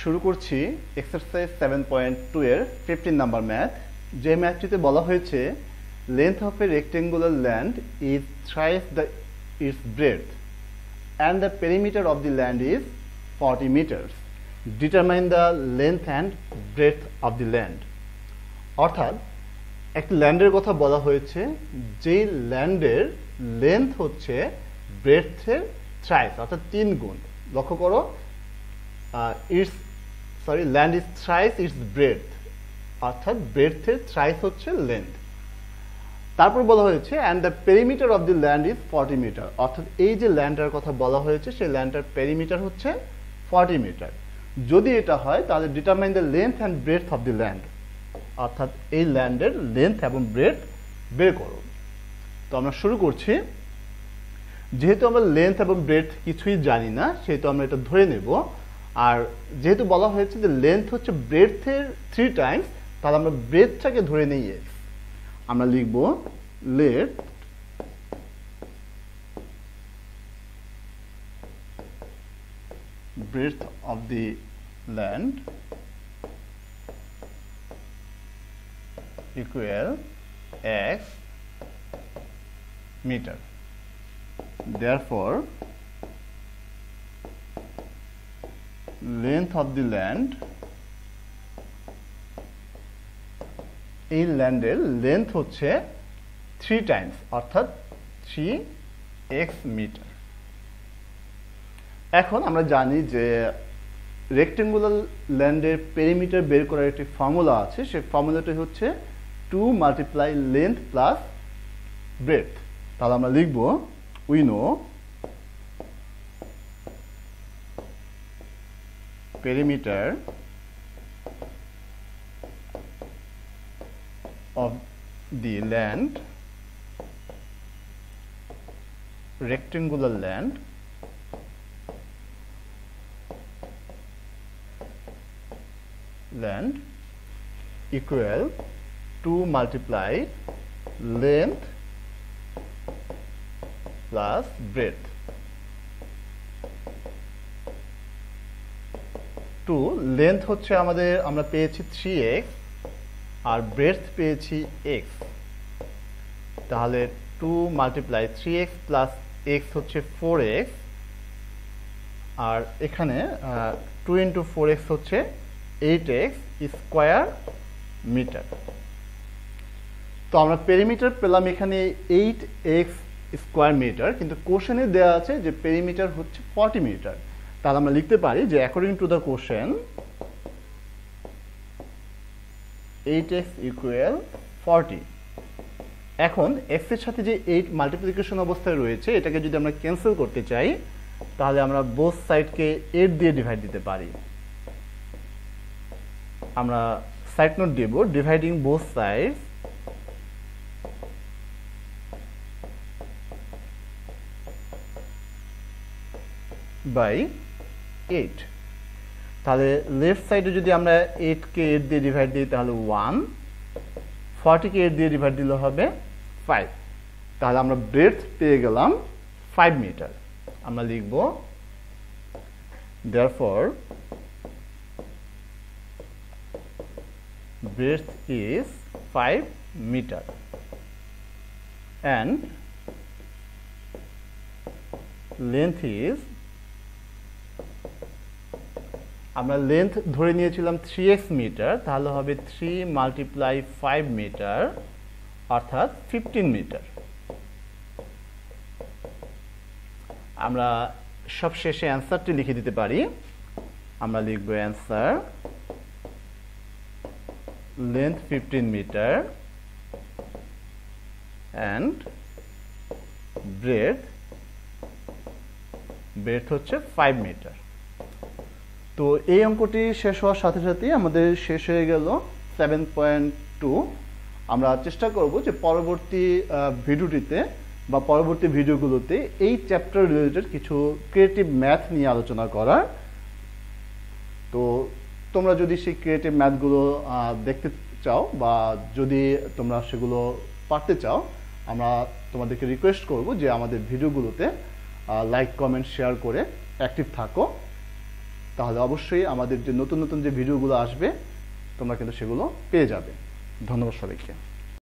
শুরু করছি এক্সারসাইজ 7.2 এর 15 নাম্বার ম্যাথ। যে ম্যাথটিতে বলা হয়েছে length of A rectangular land is thrice the it's breadth and the perimeter of the land is 40 meters. Determine the length and breadth of the land. অর্থাৎ একটা ল্যান্ডের কথা বলা হয়েছে, যে ল্যান্ডের লেন্থ হচ্ছে ব্রেডথের থ্রাইস অর্থাৎ 3 গুণ। লক্ষ্য করো, land is thrice its breadth অর্থাৎ ব্রেডথের থ্রাইস হচ্ছে লেন্থ। তারপর বলা হয়েছে and the perimeter of the land is 40 metre, অর্থাৎ এই যে ল্যান্ডটার কথা বলা হয়েছে সেই ল্যান্ডটার পেরিমিটার হচ্ছে 40 মিটার। যদি এটা হয় তাহলে determine the length and breadth of the land, অর্থাৎ এই ল্যান্ডের লেন্থ এবং ব্রেডথ বের করো। তো আমরা শুরু করছি। যেহেতু আমরা লেন্থ এবং ব্রেডথ কিছুই জানি না, সেহেতু আমরা এটা ধরে নেব। আর যেহেতু বলা হয়েছে যে লেন্থ হচ্ছে ব্রেডথের 3 টাইমস, তাহলে আমরা ব্রেডথটাকে ধরে নেই x। আমরা লিখব late breadth of the land equal x meter. Therefore, length of the land, এই ল্যান্ডের লেন্থ হচ্ছে 3 টাইমস অর্থাৎ 3x মিটার। এখন আমরা জানি যে রেক্টেঙ্গুলার ল্যান্ডের পেরিমিটার বের করার একটি ফর্মুলা আছে, সেই ফর্মুলাটি হচ্ছে 2 মাল্টিপ্লাই লেন্থ প্লাস ব্রেডথ। তাহলে আমরা লিখব we know perimeter of the land, rectangular land, equal 2 multiply length plus breadth. 2 length হচ্ছে আমরা পেয়েছি 3x আর ব্রেডথ পেয়েছি x। তাহলে 2 মাল্টিপ্লাই 3x প্লাস x হচ্ছে 4x, আর এখানে 2 ইন্টু 4x হচ্ছে 8x স্কোয়ার মিটার। তো আমরা পেরিমিটার পেলাম এখানে 8x স্কোয়ার মিটার, কিন্তু কোশ্চেনে দেওয়া আছে যে পেরিমিটার হচ্ছে 40 মিটার। তাহলে আমরা লিখতে পারি যে according to the question 8x equal 40। এখন x এর সাথে যে 8 মাল্টিপ্লিকেশন অবস্থায় রয়েছে, এটাকে যদি আমরা ক্যান্সেল করতে চাই তাহলে আমরা বোথ সাইডকে 8 দিয়ে ডিভাইড দিতে পারি। আমরা সাইড নোট দেব, ডিভাইডিং বোথ সাইডস বাই 8। তাহলে লেফট সাইডে যদি আমরা 8 কে 8 দিয়ে ডিভাইড দিই তাহলে 1, 40 কে 8 দিয়ে ডিভাইড দিলে হবে 5। তাহলে আমরা ব্রেডথ পেয়ে গেলাম 5 মিটার। আমরা লিখব therefore breadth is 5 meter and length is, আমরা লেন্থ ধরে নিয়েছিলাম 3x মিটার, তাহলে হবে 3 মাল্টিপ্লাই 5 মিটার অর্থাৎ 15 মিটার। আমরা সব শেষে অ্যান্সারটি লিখে দিতে পারি। আমরা লিখব answer length 15 metre and breadth হচ্ছে 5 মিটার। তো এই অঙ্কটি শেষ হওয়ার সাথে সাথেই আমাদের শেষ হয়ে গেল 7.2। আমরা চেষ্টা করব যে পরবর্তী ভিডিওটিতে বা পরবর্তী ভিডিওগুলোতে এই চ্যাপ্টার রিলেটেড কিছু ক্রিয়েটিভ ম্যাথ নিয়ে আলোচনা করার। তো তোমরা যদি সেই ক্রিয়েটিভ ম্যাথগুলো দেখতে চাও বা যদি তোমরা সেগুলো পারতে চাও, আমরা তোমাদেরকে রিকোয়েস্ট করব যে আমাদের ভিডিওগুলোতে লাইক, কমেন্ট, শেয়ার করে অ্যাক্টিভ থাকো। তাহলে অবশ্যই আমাদের যে নতুন নতুন যে ভিডিওগুলো আসবে তোমরা কিন্তু সেগুলো পেয়ে যাবে। ধন্যবাদ সবাইকে।